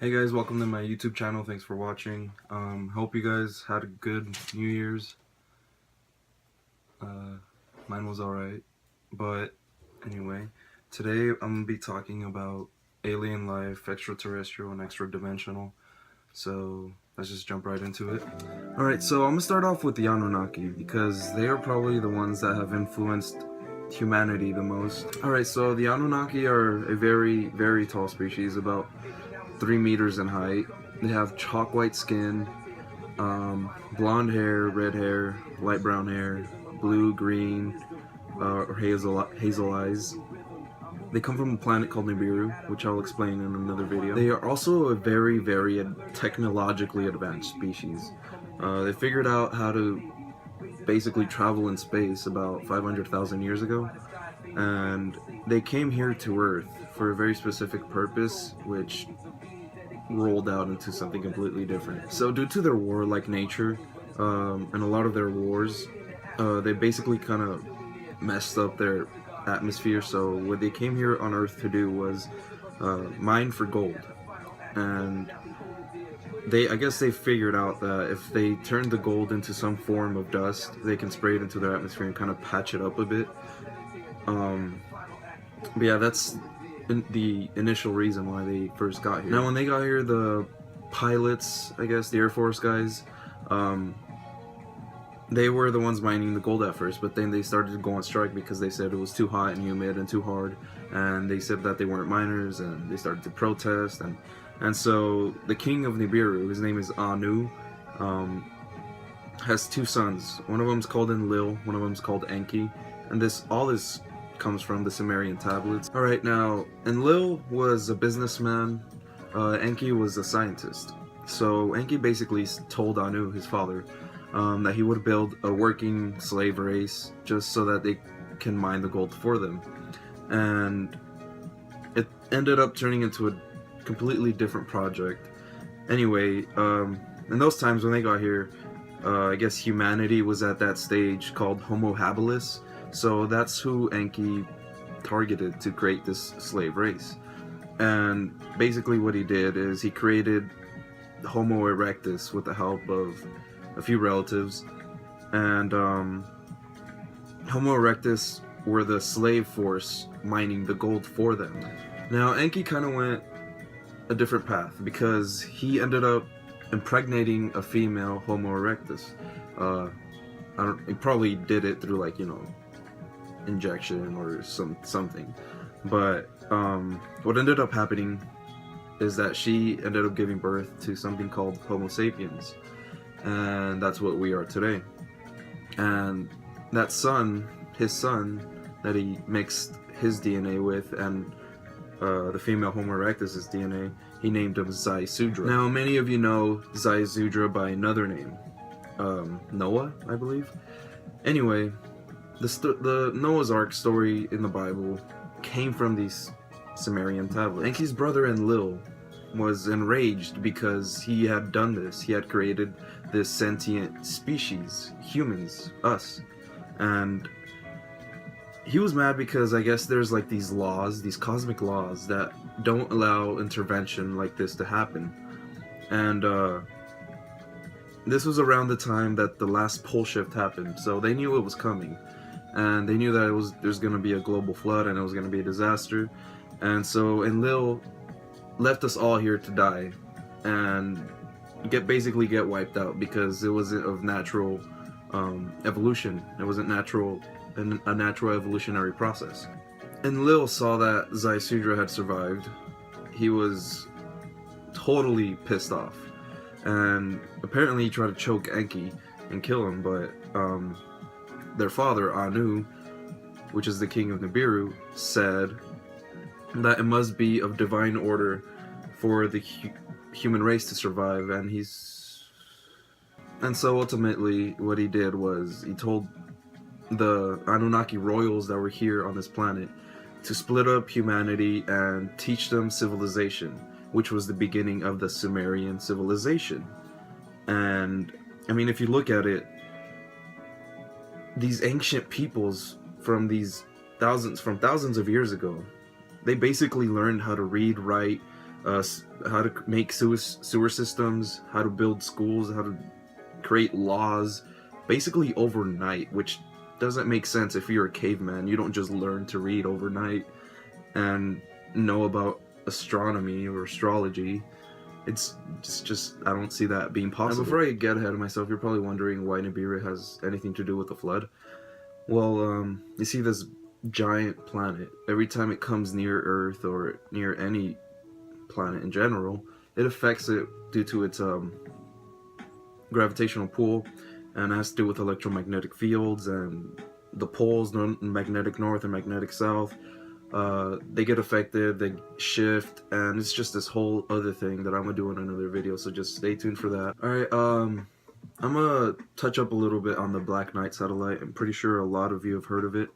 Hey guys, welcome to my YouTube channel. Thanks for watching. Hope you guys had a good New Year's. Mine was alright. But anyway, today I'm gonna be talking about alien life, extraterrestrial, and extra-dimensional. So let's just jump right into it. Alright, so I'm gonna start off with the Anunnaki because they are probably the ones that have influenced humanity the most. Alright, so the Anunnaki are a very, very tall species, about 3 meters in height. They have chalk white skin, blonde hair, red hair, light brown hair, blue, green, or hazel eyes. They come from a planet called Nibiru, which I'll explain in another video. They are also a very, very technologically advanced species. They figured out how to basically travel in space about 500,000 years ago, and they came here to Earth for a very specific purpose, which rolled out into something completely different. So due to their warlike nature, and a lot of their wars, they basically kind of messed up their atmosphere. So what they came here on Earth to do was mine for gold. And I guess they figured out that if they turned the gold into some form of dust, they can spray it into their atmosphere and kind of patch it up a bit. But yeah, that's the initial reason why they first got here. Now when they got here, the pilots, I guess, the Air Force guys, they were the ones mining the gold at first, but then they started to go on strike because they said it was too hot and humid and too hard, and they said that they weren't miners, and they started to protest, and so the king of Nibiru, his name is Anu, has 2 sons. One of them's called Enlil, one of them's called Enki, and all this comes from the Sumerian tablets. Alright, now Enlil was a businessman, Enki was a scientist. So Enki basically told Anu, his father, that he would build a working slave race just so that they can mine the gold for them. And it ended up turning into a completely different project. Anyway, in those times when they got here, I guess humanity was at that stage called Homo habilis. So that's who Enki targeted to create this slave race. And basically what he did is he created Homo erectus with the help of a few relatives. And Homo erectus were the slave force mining the gold for them. Now Enki kind of went a different path because he ended up impregnating a female Homo erectus. He probably did it through, like, injection or something, but what ended up happening is that she ended up giving birth to something called Homo sapiens, and that's what we are today. And that his son that he mixed his DNA with, and the female Homo erectus's DNA, he named him Zai-Sudra. Now many of you know Zai-Sudra by another name, Noah, I believe. Anyway, the Noah's Ark story in the Bible came from these Sumerian tablets. Enki's brother Enlil was enraged because he had done this. He had created this sentient species, humans, us. And he was mad because I guess there's like these laws, these cosmic laws that don't allow intervention like this to happen. And this was around the time that the last pole shift happened, so they knew it was coming. And they knew that there's going to be a global flood and it was going to be a disaster. And so Enlil left us all here to die and basically get wiped out because it wasn't of natural evolution. It wasn't a natural evolutionary process. Enlil saw that Zai-Sudra had survived. He was totally pissed off, and apparently he tried to choke Enki and kill him, but their father, Anu, which is the king of Nibiru, said that it must be of divine order for the human race to survive, and so ultimately what he did was he told the Anunnaki royals that were here on this planet to split up humanity and teach them civilization, which was the beginning of the Sumerian civilization. And I mean, if you look at it, these ancient peoples from thousands of years ago, they basically learned how to read, write, how to make sewer systems, how to build schools, how to create laws, basically overnight, which doesn't make sense. If you're a caveman, you don't just learn to read overnight and know about astronomy or astrology. It's just I don't see that being possible. And before I get ahead of myself, you're probably wondering why Nibiru has anything to do with the flood. Well, you see this giant planet, every time it comes near Earth or near any planet in general, it affects it due to its gravitational pull, and it has to do with electromagnetic fields and the poles, magnetic north and magnetic south. They get affected, they shift, and it's just this whole other thing that I'm gonna do in another video, so just stay tuned for that. Alright, I'm gonna touch up a little bit on the Black Knight satellite. I'm pretty sure a lot of you have heard of it.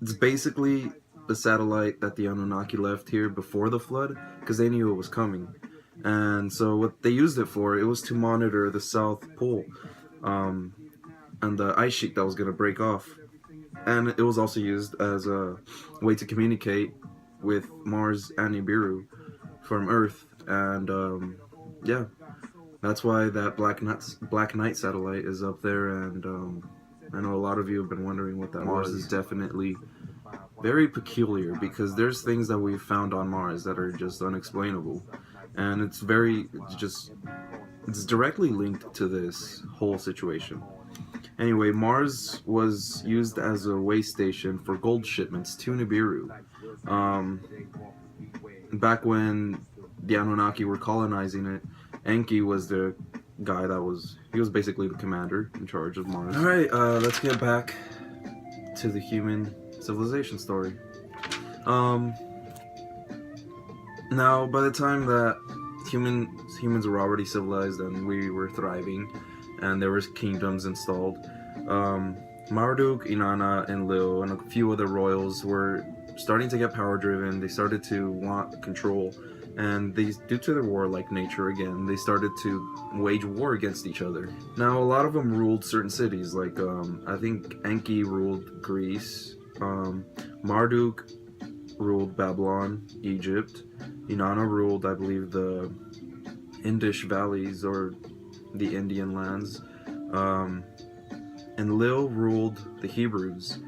It's basically the satellite that the Anunnaki left here before the flood, because they knew it was coming. And so what they used it for, it was to monitor the South Pole, and the ice sheet that was gonna break off. And it was also used as a way to communicate with Mars and Nibiru from Earth. And yeah, that's why that Black Knight satellite is up there. And I know a lot of you have been wondering what that was. Mars is definitely very peculiar, because there's things that we've found on Mars that are just unexplainable. And it's directly linked to this whole situation. Anyway, Mars was used as a way station for gold shipments to Nibiru. Back when the Anunnaki were colonizing it, Enki was the guy he was basically the commander in charge of Mars. Alright, let's get back to the human civilization story. Now, by the time that humans were already civilized and we were thriving, and there was kingdoms installed, Marduk, Inanna, and Lil, and a few other royals were starting to get power driven. They started to want control, and due to their warlike nature again, they started to wage war against each other. Now, a lot of them ruled certain cities, like I think Enki ruled Greece, Marduk ruled Babylon, Egypt, Inanna ruled, I believe, the Indish valleys or the Indian lands, and Lil ruled the Hebrews,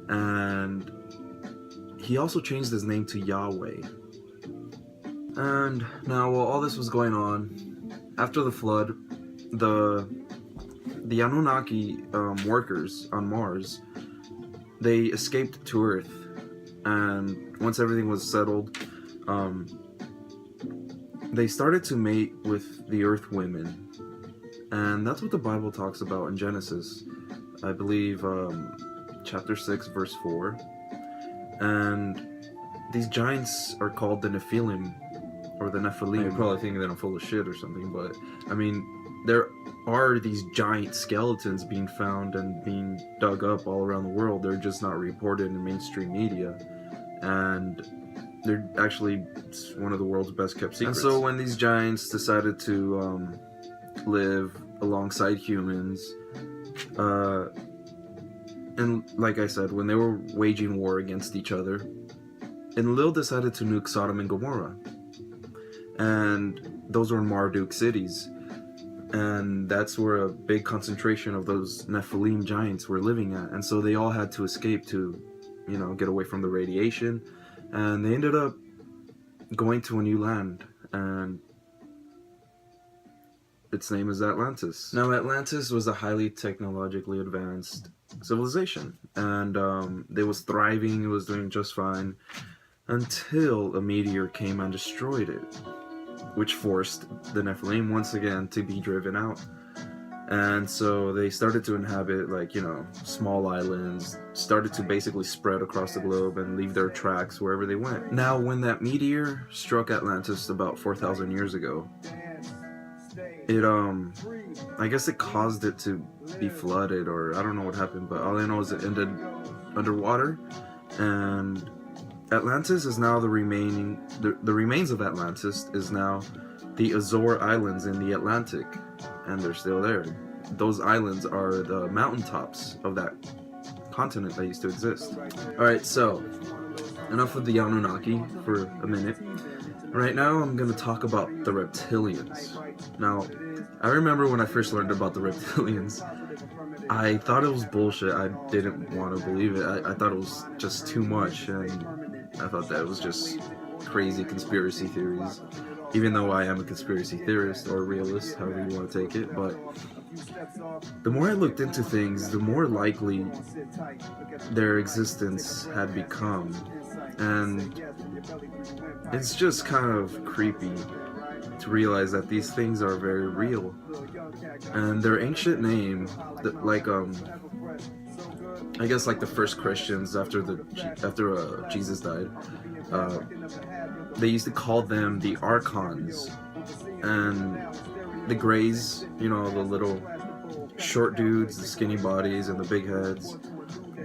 and he also changed his name to Yahweh. And now, while all this was going on, after the flood, the Anunnaki workers on Mars, they escaped to Earth, and once everything was settled, they started to mate with the Earth women. And that's what the Bible talks about in Genesis, I believe, chapter 6, verse 4. And these giants are called the Nephilim, or the Nephilim. You're probably thinking that I'm full of shit or something, but I mean, there are these giant skeletons being found and being dug up all around the world. They're just not reported in mainstream media, and they're actually one of the world's best kept secrets. And so when these giants decided to live alongside humans, and like I said, when they were waging war against each other, Enlil decided to nuke Sodom and Gomorrah, and those were Marduk cities, and that's where a big concentration of those Nephilim giants were living at. And so they all had to escape to, get away from the radiation, and they ended up going to a new land, and its name is Atlantis. Now, Atlantis was a highly technologically advanced civilization, and it was thriving, it was doing just fine, until a meteor came and destroyed it, which forced the Nephilim once again to be driven out. And so they started to inhabit, small islands, started to basically spread across the globe and leave their tracks wherever they went. Now, when that meteor struck Atlantis about 4,000 years ago, I guess it caused it to be flooded, or I don't know what happened, but all I know is it ended underwater, and Atlantis is now the remains of Atlantis is now the Azore Islands in the Atlantic, and they're still there. Those islands are the mountaintops of that continent that used to exist. Alright, so enough of the Anunnaki for a minute. Right now, I'm going to talk about the reptilians. Now, I remember when I first learned about the reptilians, I thought it was bullshit. I didn't want to believe it. I thought it was just too much, and I thought that it was just crazy conspiracy theories. Even though I am a conspiracy theorist or realist, however you want to take it, but the more I looked into things, the more likely their existence had become. And it's just kind of creepy to realize that these things are very real. And their ancient name, like I guess like the first Christians after Jesus died, they used to call them the archons. And the Greys, you know, the little short dudes, the skinny bodies and the big heads,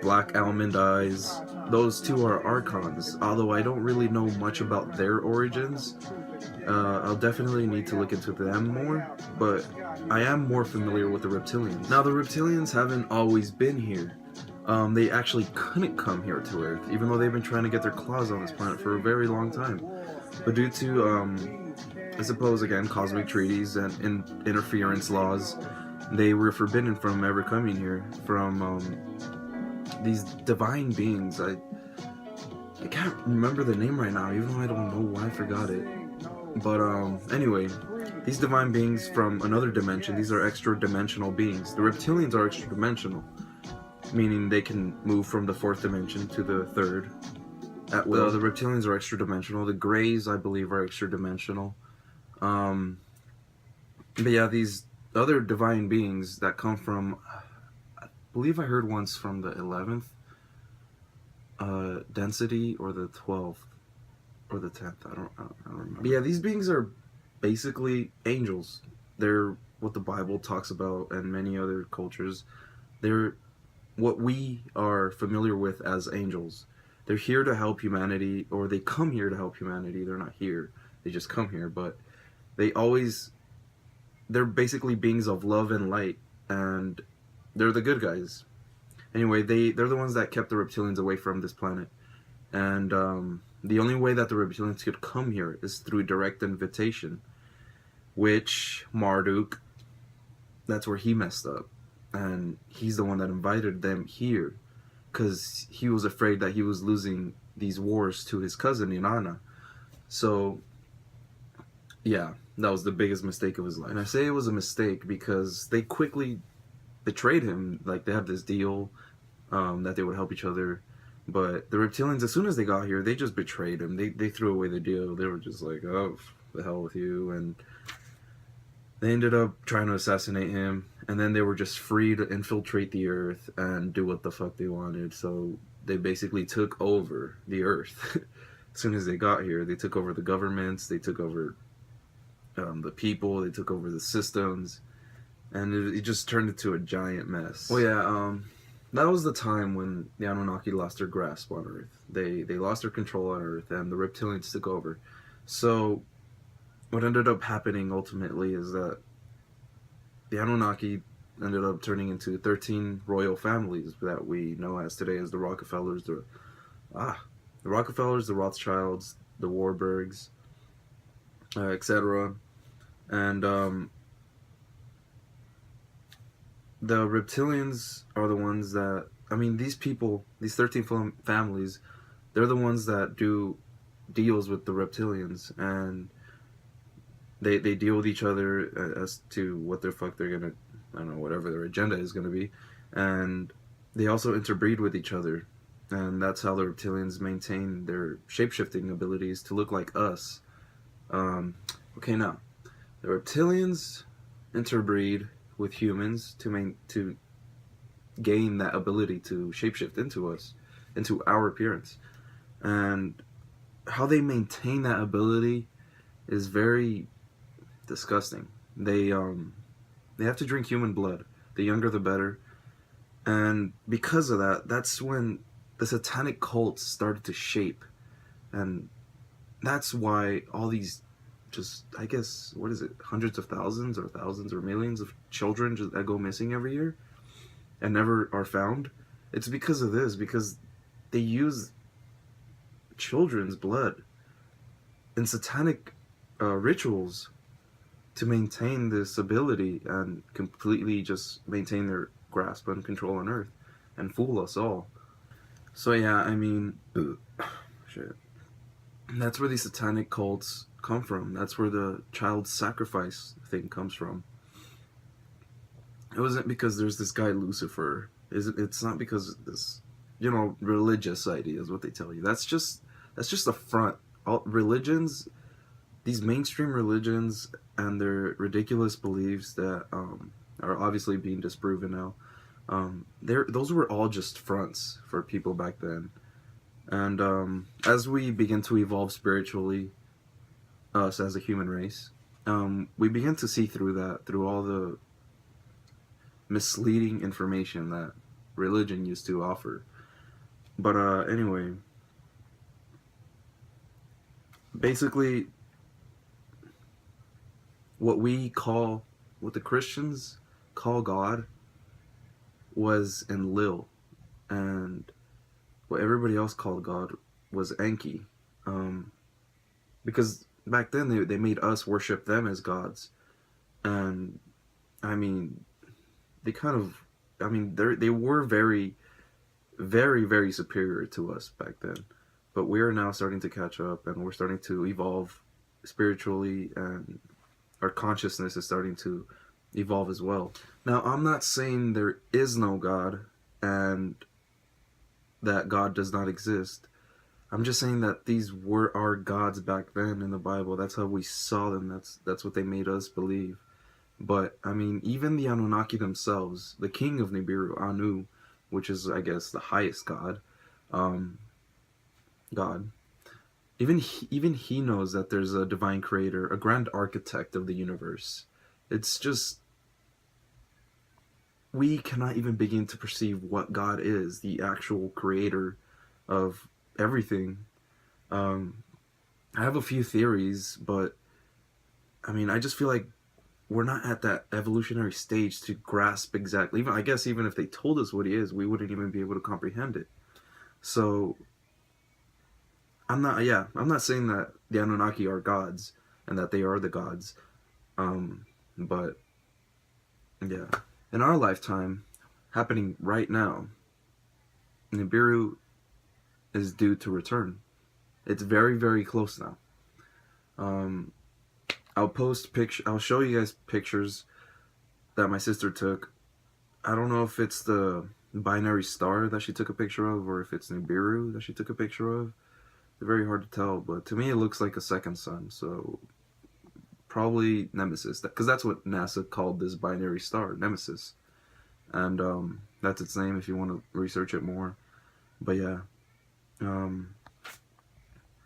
black almond eyes, those two are archons. Although I don't really know much about their origins, I'll definitely need to look into them more, but I am more familiar with the reptilians. Now, the reptilians haven't always been here. They actually couldn't come here to Earth, even though they've been trying to get their claws on this planet for a very long time. But due to, I suppose, again, cosmic treaties and interference laws, they were forbidden from ever coming here from these divine beings. I can't remember the name right now, even though I don't know why I forgot it. But anyway, these divine beings from another dimension, these are extra-dimensional beings. The reptilians are extra-dimensional, meaning they can move from the fourth dimension to the third at will. The reptilians are extra-dimensional. The Greys, I believe, are extra-dimensional. But yeah, these other divine beings that come from, I believe I heard once from the 11th density or the 12th or the 10th. I don't remember. But yeah, these beings are basically angels. They're what the Bible talks about and many other cultures. They're what we are familiar with as angels. They're here to help humanity, or they come here to help humanity. They're not here. They just come here, but they're basically beings of love and light, and they're the good guys. Anyway, they're the ones that kept the reptilians away from this planet. And the only way that the reptilians could come here is through direct invitation, which Marduk, that's where he messed up. And he's the one that invited them here, because he was afraid that he was losing these wars to his cousin Inanna. So yeah, that was the biggest mistake of his life. And I say it was a mistake because they quickly betrayed him. Like, they had this deal that they would help each other, but the reptilians, as soon as they got here, they just betrayed him. They threw away the deal. They were just like, oh, the hell with you. And they ended up trying to assassinate him, and then they were just free to infiltrate the Earth and do what the fuck they wanted. So they basically took over the Earth. As soon as they got here, they took over the governments, they took over the people, they took over the systems, and it just turned into a giant mess. Well, yeah, that was the time when the Anunnaki lost their grasp on Earth. They lost their control on Earth, and the reptilians took over. So what ended up happening ultimately is that the Anunnaki ended up turning into 13 royal families that we know as today as the Rockefellers, the Rothschilds, the Warburgs, etc. And the reptilians are the ones that, I mean, these people, these 13 families, they're the ones that do deals with the reptilians, and they deal with each other as to what the fuck they're gonna, I don't know, whatever their agenda is gonna be, and they also interbreed with each other, and that's how the reptilians maintain their shape-shifting abilities to look like us. Okay, now, the reptilians interbreed with humans to gain that ability to shapeshift into us, into our appearance. And how they maintain that ability is very disgusting. They have to drink human blood. The younger the better. And because of that, that's when the satanic cults started to shape. And that's why all these, just, I guess, what is it, hundreds of thousands or millions of children that go missing every year and never are found. It's because of this, because they use children's blood in satanic rituals to maintain this ability and completely just maintain their grasp and control on Earth and fool us all. So yeah, I mean, shit. That's where these satanic cults come from. That's where the child sacrifice thing comes from. It wasn't because there's this guy Lucifer. It's not because of this, religious idea is what they tell you. That's just a front. All religions, these mainstream religions and their ridiculous beliefs that are obviously being disproven now. Those were all just fronts for people back then. And as we begin to evolve spiritually, us as a human race, we begin to see through that, through all the misleading information that religion used to offer. But anyway, basically, what the Christians call God was Enlil, and what everybody else called God was Enki, because back then they made us worship them as gods, and I mean, they were very, very, very superior to us back then, but we are now starting to catch up, and we're starting to evolve spiritually, and our consciousness is starting to evolve as well. Now, I'm not saying there is no God and that God does not exist. I'm just saying that these were our gods back then in the Bible. That's how we saw them. That's what they made us believe. But I mean, even the Anunnaki themselves, the king of Nibiru, Anu, which is, I guess, the highest god, even he knows that there's a divine creator, a grand architect of the universe. It's just, we cannot even begin to perceive what God is, the actual creator of everything. I have a few theories, but I mean, I just feel like we're not at that evolutionary stage to grasp exactly. Even if they told us what he is, we wouldn't even be able to comprehend it. So I'm not saying that the Anunnaki are gods and that they are the gods. But yeah, in our lifetime, happening right now, Nibiru is due to return. It's very, very close now. I'll show you guys pictures that my sister took. I don't know if it's the binary star that she took a picture of, or if it's Nibiru that she took a picture of. It's very hard to tell, but to me it looks like a second sun, so probably Nemesis, because that's what NASA called this binary star, Nemesis. And that's its name if you want to research it more. But yeah,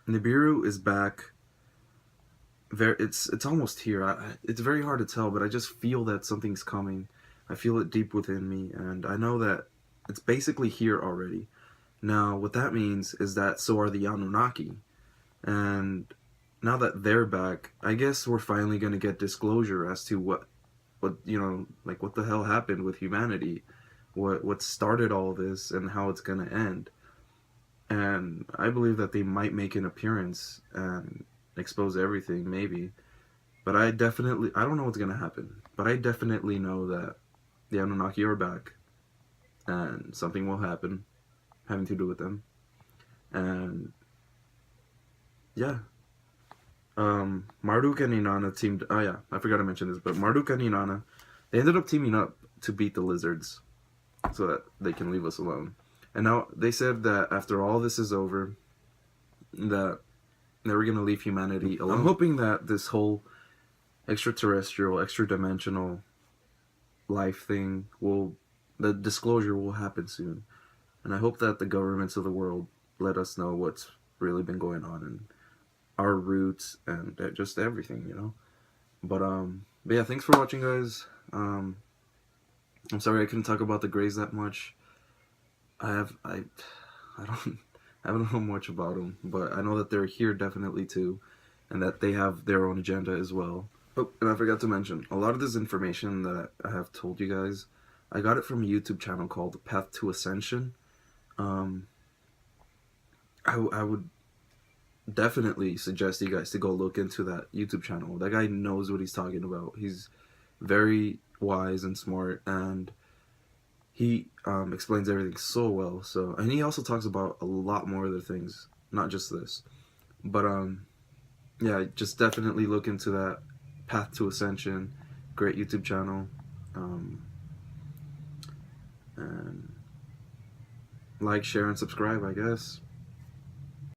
Nibiru is back. It's almost here. It's very hard to tell, but I just feel that something's coming. I feel it deep within me, and I know that it's basically here already. Now, what that means is that so are the Anunnaki, and now that they're back, I guess we're finally going to get disclosure as to what what the hell happened with humanity, what started all this, and how it's going to end. And I believe that they might make an appearance and expose everything, maybe. But I don't know what's going to happen, but I definitely know that the Anunnaki are back, and something will happen having to do with them. And yeah, Marduk and Inanna teamed. Oh yeah, I forgot to mention this, but Marduk and Inanna, they ended up teaming up to beat the lizards, so that they can leave us alone. And now they said that after all this is over, that they were gonna leave humanity alone. I'm hoping that this whole extraterrestrial, extra-dimensional life thing the disclosure will happen soon. And I hope that the governments of the world let us know what's really been going on and our roots and just everything, But yeah, thanks for watching, guys. I'm sorry I couldn't talk about the Greys that much. I don't know much about them, but I know that they're here definitely too, and that they have their own agenda as well. Oh, and I forgot to mention, a lot of this information that I have told you guys, I got it from a YouTube channel called Path to Ascension. I would definitely suggest you guys to go look into that YouTube channel. That guy knows what he's talking about. He's very wise and smart, and he explains everything so well. So, and he also talks about a lot more other things, not just this. But yeah, just definitely look into that. Path to Ascension, great YouTube channel, and like, share, and subscribe, I guess.